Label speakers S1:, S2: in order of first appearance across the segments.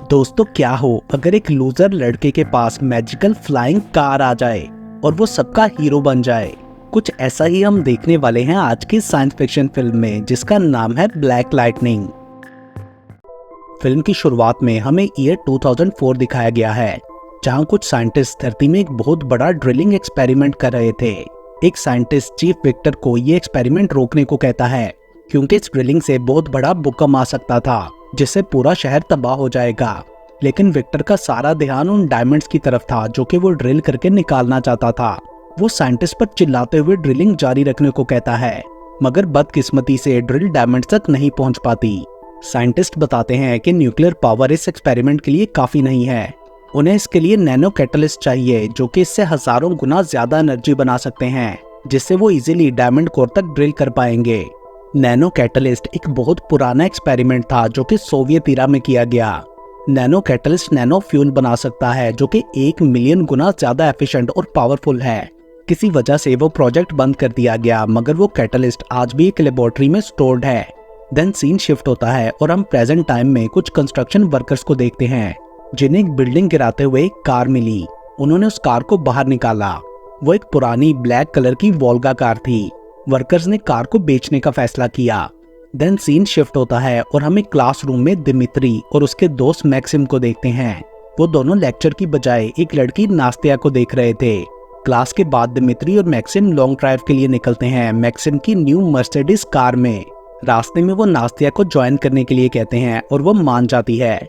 S1: दोस्तों क्या हो अगर एक लूजर लड़के के पास मैजिकल फ्लाइंग कार आ जाए और वो सबका हीरो बन जाए। कुछ ऐसा ही हम देखने वाले हैं आज की साइंस फिक्शन फिल्म में, जिसका नाम है ब्लैक लाइटनिंग। फिल्म की शुरुआत में हमें ईयर 2004 दिखाया गया है, जहां कुछ साइंटिस्ट धरती में एक बहुत बड़ा ड्रिलिंग एक्सपेरिमेंट कर रहे थे। एक साइंटिस्ट चीफ विक्टर को ये एक्सपेरिमेंट रोकने को कहता है, क्योंकि इस ड्रिलिंग से बहुत बड़ा भूकंप आ सकता था, जिससे पूरा शहर तबाह हो जाएगा। लेकिन विक्टर का सारा ध्यान उन डायमंड्स की तरफ था जो कि वो ड्रिल करके निकालना चाहता था। वो साइंटिस्ट पर चिल्लाते हुए ड्रिलिंग जारी रखने को कहता है, मगर बदकिस्मती से ड्रिल डायमंड्स तक नहीं पहुंच पाती। साइंटिस्ट बताते हैं कि न्यूक्लियर पावर इस एक्सपेरिमेंट के लिए काफी नहीं है। उन्हें इसके लिए नैनो कैटलिस्ट चाहिए, जो कि इससे हजारों गुना ज्यादा एनर्जी बना सकते हैं, जिससे वो इजीली डायमंड कोर तक ड्रिल कर पाएंगे। नैनो कैटलिस्ट एक बहुत पुराना एक्सपेरिमेंट था जो कि सोवियत इरा में किया गया। नैनो कैटलिस्ट नैनो फ्यूल बना सकता है, जो कि 1 मिलियन गुना ज्यादा एफिशिएंट और पावरफुल है। किसी वजह से वो प्रोजेक्ट बंद कर दिया गया, मगर वो कैटलिस्ट आज भी एक लेबोरेटरी में स्टोर्ड है। देन सीन शिफ्ट होता है और हम प्रेजेंट टाइम में कुछ कंस्ट्रक्शन वर्कर्स को देखते हैं, जिन्हें एक बिल्डिंग गिराते हुए एक कार मिली। उन्होंने उस कार को बाहर निकाला। वो एक पुरानी ब्लैक कलर की वोल्गा कार थी। वर्कर्स ने कार को बेचने का फैसला किया। देन सीन शिफ्ट होता है और हम एक क्लासरूम में दिमित्री और उसके दोस्त मैक्सिम को देखते हैं। वो दोनों लेक्चर की बजाय एक लड़की नास्तिया को देख रहे थे। क्लास के बाद दिमित्री और मैक्सिम लॉन्ग ड्राइव के लिए निकलते हैं मैक्सिम की न्यू मर्सिडीज कार में। रास्ते में वो नास्तिया को ज्वाइन करने के लिए कहते हैं और वो मान जाती है।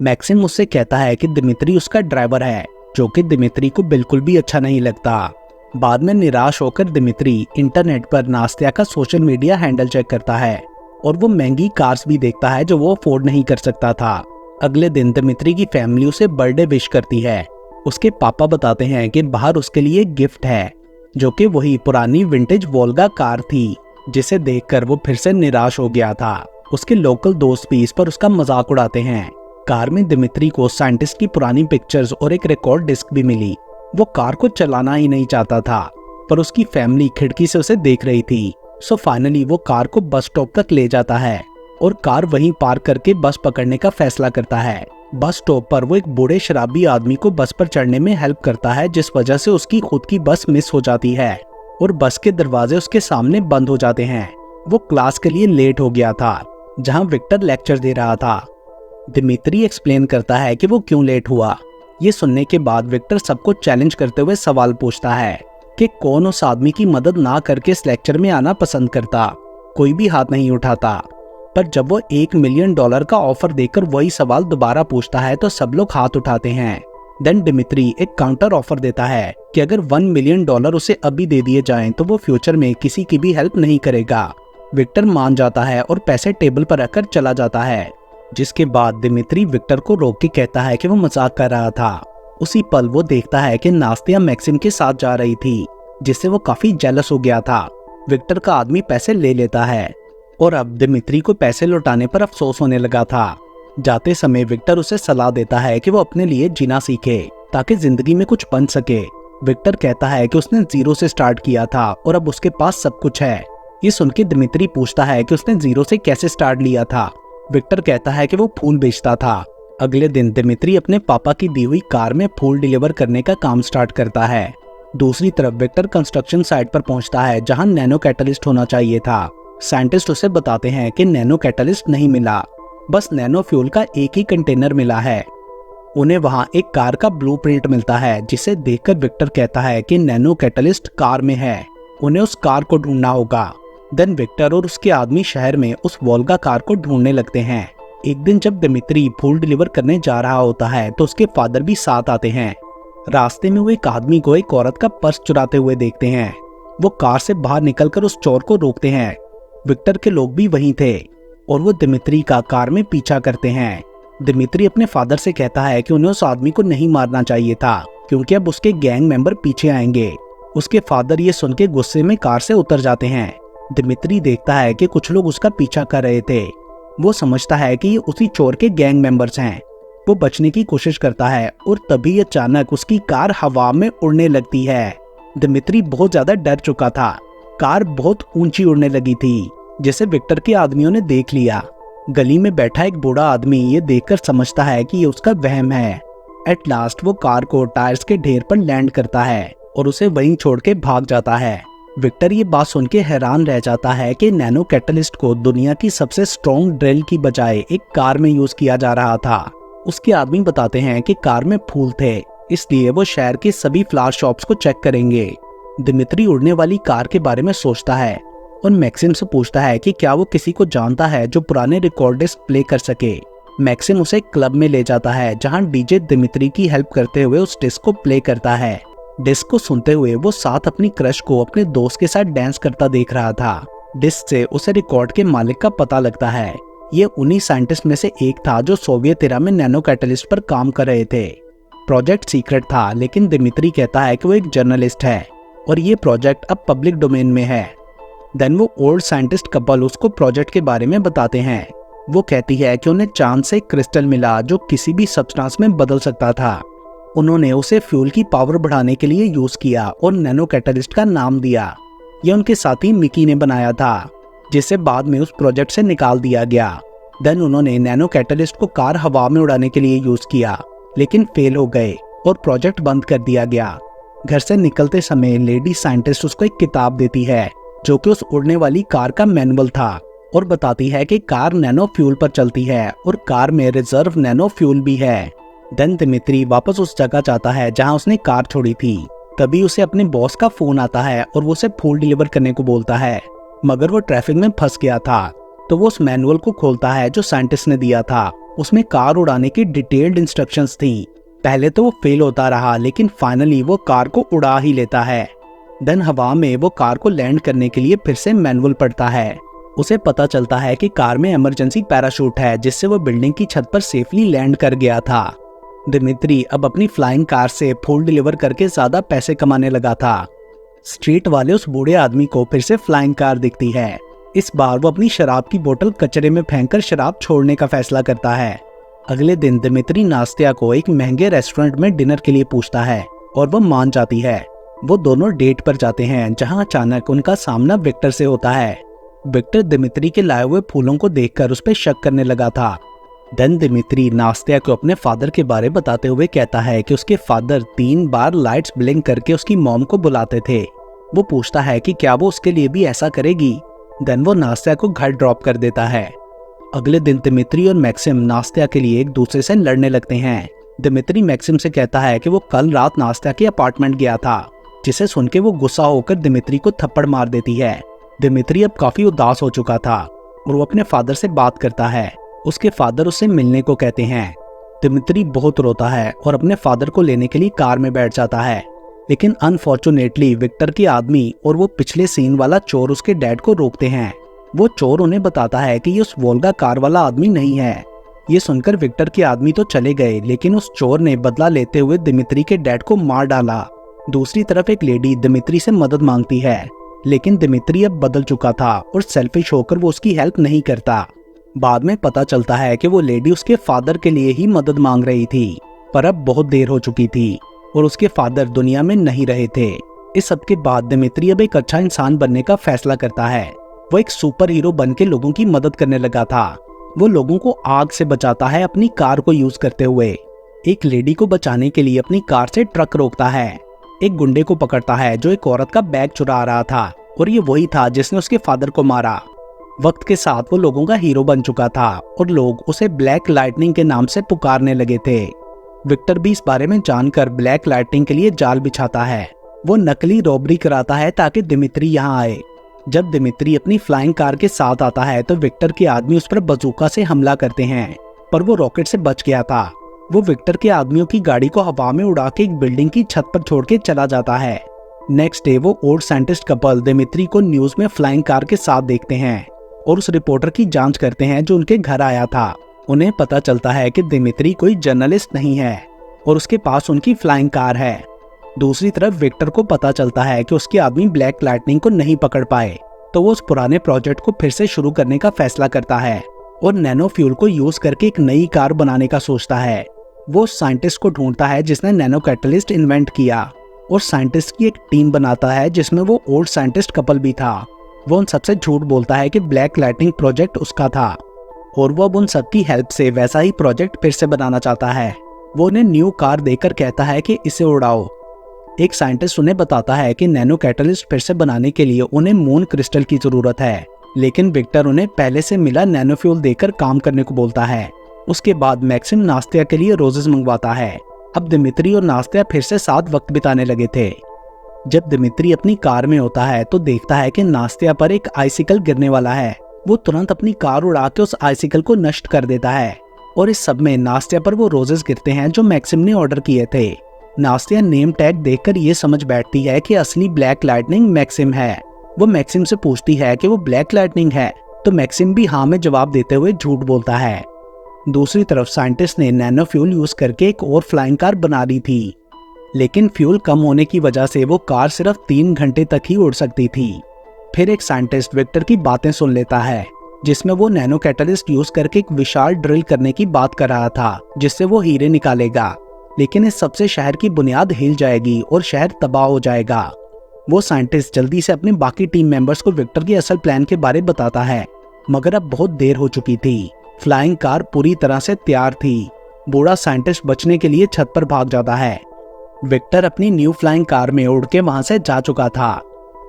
S1: मैक्सिम उससे कहता है कि दिमित्री उसका ड्राइवर है, जो कि दिमित्री को बिल्कुल भी अच्छा नहीं लगता। बाद में निराश होकर दिमित्री इंटरनेट पर नास्तिया का सोशल मीडिया हैंडल चेक करता है और वो महंगी कार्स भी देखता है जो वो अफोर्ड नहीं कर सकता था। अगले दिन दिमित्री की फैमिली उसे बर्थडे विश करती है। उसके पापा बताते हैं कि बाहर उसके लिए गिफ्ट है, जो कि वही पुरानी विंटेज वोल्गा कार थी, जिसे देखकर वो फिर से निराश हो गया था। उसके लोकल दोस्त भी इस पर उसका मजाक उड़ाते हैं। कार में दिमित्री को साइंटिस्ट की पुरानी पिक्चर्स और एक रिकॉर्ड डिस्क भी मिली। वो कार को चलाना ही नहीं चाहता था, पर उसकी फैमिली खिड़की से उसे देख रही थी। सो फाइनली वो कार को बस स्टॉप तक ले जाता है और कार वहीं पार्क करके बस पकड़ने का फैसला करता है। बस स्टॉप पर वो एक बूढ़े शराबी आदमी को बस पर चढ़ने में हेल्प करता है, जिस वजह से उसकी खुद की बस मिस हो जाती है और बस के दरवाजे उसके सामने बंद हो जाते हैं। वो क्लास के लिए लेट हो गया था, जहाँ विक्टर लेक्चर दे रहा था। दिमित्री एक्सप्लेन करता है कि वो क्यों लेट हुआ। ये सुनने के बाद विक्टर सबको चैलेंज करते हुए सवाल पूछता है कि कौन उस आदमी की मदद ना करके इस लेक्चर में आना पसंद करता। कोई भी हाथ नहीं उठाता, पर जब वो $1 मिलियन का ऑफर देकर वही सवाल दोबारा पूछता है तो सब लोग हाथ उठाते हैं। देन दिमित्री एक काउंटर ऑफर देता है कि अगर $1 मिलियन उसे अभी दे दिए जाएं तो वो फ्यूचर में किसी की भी हेल्प नहीं करेगा। विक्टर मान जाता है और पैसे टेबल पर रखकर चला जाता है, जिसके बाद दिमित्री विक्टर को रोक के कहता है कि वो मजाक कर रहा था। उसी पल वो देखता है कि नास्तिया मैक्सिम के साथ जा रही थी, जिससे वो काफी जेलस हो गया था। विक्टर का आदमी पैसे ले लेता है और अब दिमित्री को पैसे लौटाने पर अफसोस होने लगा था। जाते समय विक्टर उसे सलाह देता है कि वो अपने लिए जीना सीखे ताकि जिंदगी में कुछ बन सके। विक्टर कहता है कि उसने जीरो से स्टार्ट किया था और अब उसके पास सब कुछ है। ये सुन के दिमित्री पूछता है कि उसने जीरो से कैसे स्टार्ट लिया था। विक्टर कहता है कि वो फूल बेचता था। अगले दिन दिमित्री अपने पापा की दी हुई कार में फूल डिलीवर करने का काम स्टार्ट करता है। दूसरी तरफ विक्टर कंस्ट्रक्शन साइट पर पहुंचता है, जहां नैनो कैटलिस्ट होना चाहिए था। साइंटिस्ट उसे बताते हैं कि नैनो कैटलिस्ट नहीं मिला, बस नैनो फ्यूल का एक ही कंटेनर मिला है। उन्हें वहां एक कार का ब्लूप्रिंट मिलता है, जिसे देखकर विक्टर कहता है कि नैनो कैटलिस्ट कार में है। उन्हें उस कार को ढूंढना होगा। देन विक्टर और उसके आदमी शहर में उस वोल्गा कार को ढूंढने लगते हैं। एक दिन जब दिमित्री फूल डिलीवर करने जा रहा होता है तो उसके फादर भी साथ आते हैं। रास्ते में वो एक आदमी को एक औरत का पर्स चुराते हुए देखते हैं। वो कार से बाहर निकलकर उस चोर को रोकते हैं। विक्टर के लोग भी वहीं थे और वो दिमित्री का कार में पीछा करते हैं। दिमित्री अपने फादर से कहता है कि उन्हें उस आदमी को नहीं मारना चाहिए था, क्योंकि अब उसके गैंग मेंबर पीछे आएंगे। उसके फादर ये सुन के गुस्से में कार से उतर जाते हैं। दिमित्री देखता है कि कुछ लोग उसका पीछा कर रहे थे। वो समझता है कि ये उसी चोर के गैंग मेंबर्स हैं। वो बचने की कोशिश करता है और तभी अचानक उसकी कार हवा में उड़ने लगती है। दिमित्री बहुत ज्यादा डर चुका था। कार बहुत ऊंची उड़ने लगी थी, जिसे विक्टर के आदमियों ने देख लिया। गली में बैठा एक बूढ़ा आदमी ये देखकर समझता है कि ये उसका वहम है। एट लास्ट वो कार को टायर्स के ढेर पर लैंड करता है और उसे वहीं छोड़ के भाग जाता है। विक्टर ये बात सुन के हैरान रह जाता है कि नैनो कैटलिस्ट को दुनिया की सबसे स्ट्रॉन्ग ड्रिल की बजाय एक कार में यूज किया जा रहा था। उसके आदमी बताते हैं कि कार में फूल थे, इसलिए वो शहर के सभी फ्लावर शॉप्स को चेक करेंगे। दिमित्री उड़ने वाली कार के बारे में सोचता है और मैक्सिम से पूछता है कि क्या वो किसी को जानता है जो पुराने रिकॉर्ड डिस्क प्ले कर सके। मैक्सिम उसे क्लब में ले जाता है जहां डीजे दिमित्री की हेल्प करते हुए उस डिस्क को प्ले करता है। डिस्क को सुनते हुए वो साथ अपनी क्रश को अपने दोस्त के साथ डांस करता देख रहा था। डिस्क से उसे रिकॉर्ड के मालिक का पता लगता है। ये उन्हीं साइंटिस्ट में से एक था जो सोवियत एरा में नैनो कैटलिस्ट पर काम कर रहे थे। प्रोजेक्ट सीक्रेट था, लेकिन दिमित्री कहता है कि वो एक जर्नलिस्ट है और ये प्रोजेक्ट अब पब्लिक डोमेन में है। देन वो ओल्ड साइंटिस्ट कपल उसको प्रोजेक्ट के बारे में बताते हैं। वो कहती है कि उन्हें चांद से क्रिस्टल मिला जो किसी भी सब्सटेंस में बदल सकता था। उन्होंने उसे फ्यूल की पावर बढ़ाने के लिए यूज किया और नैनो कैटलिस्ट का नाम दिया। यह उनके साथी मिकी ने बनाया था, जिसे बाद में उस प्रोजेक्ट से निकाल दिया गया। देन उन्होंने नैनो कैटलिस्ट को कार हवा में उड़ाने के लिए यूज किया, लेकिन फेल हो गए और प्रोजेक्ट बंद कर दिया गया। घर से निकलते समय लेडी साइंटिस्ट उसको एक किताब देती है जो कि उस उड़ने वाली कार का मैनुअल था और बताती है कि कार नैनो फ्यूल पर चलती है और कार में रिजर्व नैनो फ्यूल भी है। देन दिमित्री वापस उस जगह जाता है जहां उसने कार छोड़ी थी। तभी उसे अपने बॉस का फोन आता है और वो उसे फूल डिलीवर करने को बोलता है, मगर वो ट्रैफिक में फंस गया था। तो वो उस मैनुअल को खोलता है जो साइंटिस्ट ने दिया था। उसमें कार उड़ाने की डिटेल्ड इंस्ट्रक्शंस थी। पहले तो वो फेल होता रहा, लेकिन फाइनली वो कार को उड़ा ही लेता है। देन हवा में वो कार को लैंड करने के लिए फिर से मैनुअल पढ़ता है। उसे पता चलता है कि कार में इमरजेंसी पैराशूट है, जिससे वो बिल्डिंग की छत पर सेफली लैंड कर गया था। दिमित्री अब अपनी फ्लाइंग कार से फूल डिलीवर करके ज्यादा पैसे कमाने लगा था। स्ट्रीट वाले उस बूढ़े आदमी को फिर से फ्लाइंग कार दिखती है। इस बार वो अपनी शराब की बोतल कचरे में फेंककर शराब छोड़ने का फैसला करता है। अगले दिन दिमित्री नास्तिया को एक महंगे रेस्टोरेंट में डिनर के लिए पूछता है और वो मान जाती है। वो दोनों डेट पर जाते हैं, जहां अचानक उनका सामना विक्टर से होता है। विक्टर दिमित्री के लाए हुए फूलों को देखकर उस पर शक करने लगा था। देन दिमित्री नास्तिया को अपने फादर के बारे बताते हुए कहता है कि उसके फादर 3 बार लाइट्स ब्लिंक करके उसकी मॉम को बुलाते थे। वो पूछता है कि क्या वो उसके लिए भी ऐसा करेगी। देन वो नास्तिया को घर ड्रॉप कर देता है। अगले दिन दिमित्री और मैक्सिम नास्तिया के लिए एक दूसरे से लड़ने लगते हैं। दिमित्री मैक्सिम से कहता है कि वो कल रात नास्तिया के अपार्टमेंट गया था, जिसे सुन के वो गुस्सा होकर दिमित्री को थप्पड़ मार देती है। दिमित्री अब काफी उदास हो चुका था और वो अपने फादर से बात करता है। उसके फादर उससे मिलने को कहते हैं। दिमित्री बहुत रोता है और अपने फादर को लेने के लिए कार में बैठ जाता है, लेकिन अनफॉर्चुनेटली विक्टर के आदमी और वो पिछले सीन वाला चोर उसके डैड को रोकते हैं। वो चोर उन्हें बताता है कि ये उस वोल्गा कार वाला आदमी नहीं है। ये सुनकर विक्टर के आदमी तो चले गए, लेकिन उस चोर ने बदला लेते हुए दिमित्री के डैड को मार डाला। दूसरी तरफ एक लेडी दिमित्री से मदद मांगती है, लेकिन दिमित्री अब बदल चुका था और सेल्फिश होकर वो उसकी हेल्प नहीं करता। बाद में पता चलता है कि वो लेडी उसके फादर के लिए ही मदद मांग रही थी, पर अब बहुत देर हो चुकी थी और उसके फादर दुनिया में नहीं रहे थे। इस सब के बाद दिमित्री अब एक अच्छा इंसान बनने का फैसला करता है। वो एक सुपर हीरो बन के लोगों की मदद करने लगा था। वो लोगों को आग से बचाता है अपनी कार को यूज करते हुए। एक लेडी को बचाने के लिए अपनी कार से ट्रक रोकता है। एक गुंडे को पकड़ता है जो एक औरत का बैग चुरा रहा था, और ये वही था जिसने उसके फादर को मारा। वक्त के साथ वो लोगों का हीरो बन चुका था और लोग उसे ब्लैक लाइटनिंग के नाम से पुकारने लगे थे। विक्टर भी इस बारे में जानकर ब्लैक लाइटनिंग के लिए जाल बिछाता है। वो नकली रॉबरी कराता है ताकि दिमित्री यहाँ आए। जब दिमित्री अपनी फ्लाइंग कार के साथ आता है तो विक्टर के आदमी उस पर बंदूका से हमला करते हैं, पर वो रॉकेट से बच गया था। वो विक्टर के आदमियों की गाड़ी को हवा में उड़ा के एक बिल्डिंग की छत पर छोड़ के चला जाता है। नेक्स्ट डे वो ओल्ड साइंटिस्ट कपल दिमित्री को न्यूज में फ्लाइंग कार के साथ देखते हैं और उस रिपोर्टर की जांच करते हैं जो उनके घर आया था। उन्हें पता चलता है कि दिमित्री कोई जर्नलिस्ट नहीं है और उसके पास उनकी फ्लाइंग कार है। दूसरी तरफ विक्टर को पता चलता है कि उसके आदमी ब्लैक लाइटनिंग को नहीं पकड़ पाए, तो वो उस पुराने प्रोजेक्ट को फिर से शुरू करने का फैसला करता है और नैनो फ्यूल को यूज करके एक नई कार बनाने का सोचता है। वो साइंटिस्ट को ढूंढता है जिसने नैनो कैटलिस्ट इन्वेंट किया और साइंटिस्ट की एक टीम बनाता है जिसमें वो ओल्ड साइंटिस्ट कपल भी था। वो उन सबसे झूठ बोलता है कि ब्लैक लाइटनिंग प्रोजेक्ट उसका था और वो अब उन सबकी हेल्प से वैसा ही प्रोजेक्ट फिर से बनाना चाहता है। वो उन्हें न्यू कार देकर कहता है कि इसे उड़ाओ। एक साइंटिस्ट उन्हें बताता है कि नैनो कैटलिस्ट फिर से बनाने के लिए उन्हें मून क्रिस्टल की जरूरत है, लेकिन विक्टर उन्हें पहले से मिला नैनो फ्यूल देकर काम करने को बोलता है। उसके बाद मैक्सिम नास्तिया के लिए रोजेस मंगवाता है। अब दिमित्री और नास्तिया फिर से साथ वक्त बिताने लगे थे। जब दिमित्री अपनी कार में होता है तो देखता है कि नास्तिया पर एक आइसिकल गिरने वाला है। वो तुरंत अपनी कार उड़ा के उस आइसिकल को नष्ट कर देता है और इस सब में नास्तिया पर वो रोजेस गिरते हैं जो मैक्सिम ने ऑर्डर किए थे। नास्तिया नेम टैग देखकर ये समझ बैठती है कि असली ब्लैक लाइटनिंग मैक्सिम है। वो मैक्सिम से पूछती है कि वो ब्लैक लाइटनिंग है, तो मैक्सिम भी हाँ में जवाब देते हुए झूठ बोलता है। दूसरी तरफ साइंटिस्ट ने नैनो फ्यूल यूज करके एक और फ्लाइंग कार बना ली थी, लेकिन फ्यूल कम होने की वजह से वो कार सिर्फ 3 घंटे तक ही उड़ सकती थी। फिर एक साइंटिस्ट विक्टर की बातें सुन लेता है, जिसमें वो नैनो कैटलिस्ट यूज करके एक विशाल ड्रिल करने की बात कर रहा था, जिससे वो हीरे निकालेगा। लेकिन इस सबसे शहर की बुनियाद हिल जाएगी और शहर तबाह हो जाएगा। वो साइंटिस्ट जल्दी से अपने बाकी टीम मेंबर्स को विक्टर के असल प्लान के बारे बताता है, मगर अब बहुत देर हो चुकी थी। फ्लाइंग कार पूरी तरह से तैयार थी। बूढ़ा साइंटिस्ट बचने के लिए छत पर भाग जाता है। विक्टर अपनी न्यू फ्लाइंग कार में उड़ के वहां से जा चुका था।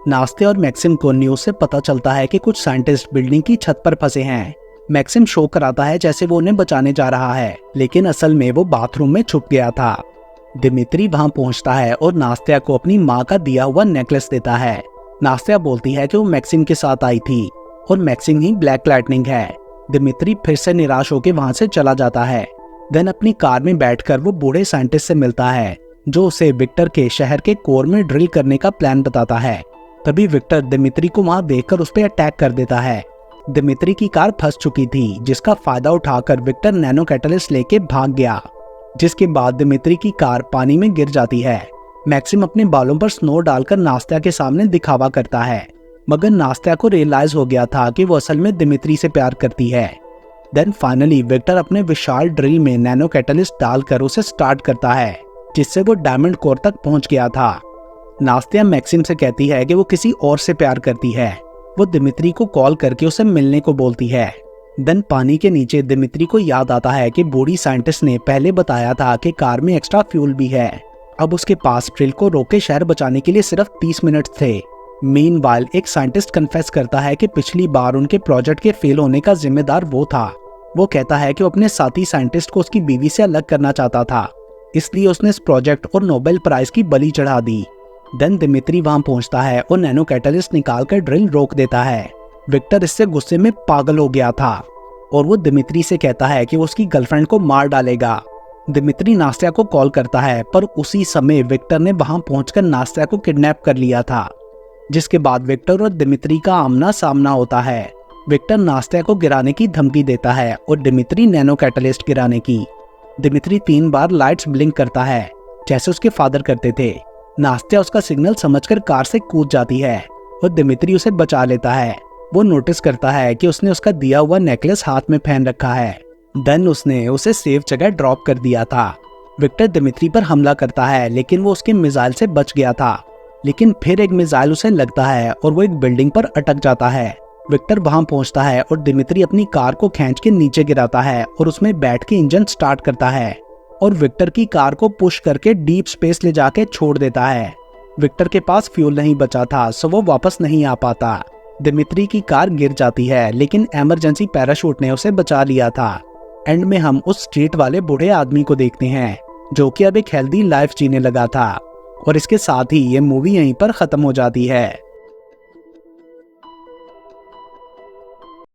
S1: नास्ते और मैक्सिम को न्यूज से पता चलता है कि कुछ साइंटिस्ट बिल्डिंग की छत पर फंसे हैं। मैक्सिम शो कराता है जैसे वो उन्हें बचाने जा रहा है, लेकिन असल में वो बाथरूम में छुप गया था। दिमित्री वहां पहुंचता है और नास्तिया को अपनी माँ का दिया हुआ नेकलेस देता है। नास्तिया बोलती है कि वो मैक्सिम के साथ आई थी और मैक्सिम ही ब्लैक लाइटनिंग है। दिमित्री फिर से निराश होकर वहां से चला जाता है। देन अपनी कार में बैठकर वो बूढ़े साइंटिस्ट से मिलता है, जो उसे विक्टर के शहर के कोर में ड्रिल करने का प्लान बताता है। तभी विक्टर दिमित्री को वहां देखकर उस पर अटैक कर देता है। दिमित्री की कार फंस चुकी थी, जिसका फायदा उठाकर विक्टर नैनो कैटलिस्ट लेके भाग गया, जिसके बाद दिमित्री की कार पानी में गिर जाती है। मैक्सिम अपने बालों पर स्नो डालकर नास्तिया के सामने दिखावा करता है, मगर नास्तिया को रियलाइज हो गया था कि वो असल में दिमित्री से प्यार करती है। देन फाइनली विक्टर अपने विशाल ड्रिल में नैनो कैटलिस्ट डालकर उसे स्टार्ट करता है, जिससे वो डायमंड कोर तक पहुंच गया था। नास्तिया मैक्सिम से कहती है कि वो किसी और से प्यार करती है। वो दिमित्री को कॉल करके उसे मिलने को बोलती है। देन पानी के नीचे दिमित्री को याद आता है कि बूढ़ी साइंटिस्ट ने पहले बताया था कि कार में एक्स्ट्रा फ्यूल भी है। अब उसके पास ड्रिल को रोके शहर बचाने के लिए सिर्फ 30 मिनट थे। मीनवाइल एक साइंटिस्ट कन्फेस करता है कि पिछली बार उनके प्रोजेक्ट के फेल होने का जिम्मेदार वो था। वो कहता है कि वो अपने साथी साइंटिस्ट को उसकी बीवी से अलग करना चाहता था, इसलिए उसने इस प्रोजेक्ट और नोबेल प्राइज की बलि चढ़ा दी। देन दिमित्री वहां पहुंचता है और नैनो कैटलिस्ट निकालकर ड्रिल रोक देता है। विक्टर इससे गुस्से में पागल हो गया था और वो दिमित्री से कहता है कि वो उसकी गर्लफ्रेंड को मार डालेगा। दिमित्री नास्तिया को कॉल करता है, पर उसी समय विक्टर ने वहां पहुंचकर नास्तिया को किडनैप कर लिया था, जिसके बाद विक्टर और दिमित्री का आमना सामना होता है। विक्टर नास्तिया को गिराने की धमकी देता है और दिमित्री नैनो कैटलिस्ट गिराने की। दिमित्री 3 बार लाइट्स ब्लिंक करता है, जैसे उसके फादर करते थे। नास्तिया उसका सिग्नल समझकर कार से कूद जाती है और दिमित्री उसे बचा लेता है। वो नोटिस करता है कि उसने उसका दिया हुआ नेकलेस हाथ में पहन रखा है। देन उसने उसे सेफ जगह ड्रॉप कर दिया था। विक्टर दिमित्री पर हमला करता है, लेकिन वो उसके मिसाइल से बच गया था। लेकिन फिर एक मिसाइल उसे लगता है और वो एक बिल्डिंग पर अटक जाता है। विक्टर वहां पहुंचता है और दिमित्री अपनी कार को खींच के नीचे गिराता है और उसमें बैठ के इंजन स्टार्ट करता है और विक्टर की कार को पुश करके डीप स्पेस ले जाके छोड़ देता है। विक्टर के पास फ्यूल नहीं बचा था, सो वो वापस नहीं आ पाता। दिमित्री की कार गिर जाती है, लेकिन इमरजेंसी पैराशूट ने उसे बचा लिया था। एंड में हम उस स्ट्रीट वाले बूढ़े आदमी को देखते हैं, जो कि अब एक हेल्दी लाइफ जीने लगा था। और इसके साथ ही ये मूवी यहीं पर खत्म हो जाती है।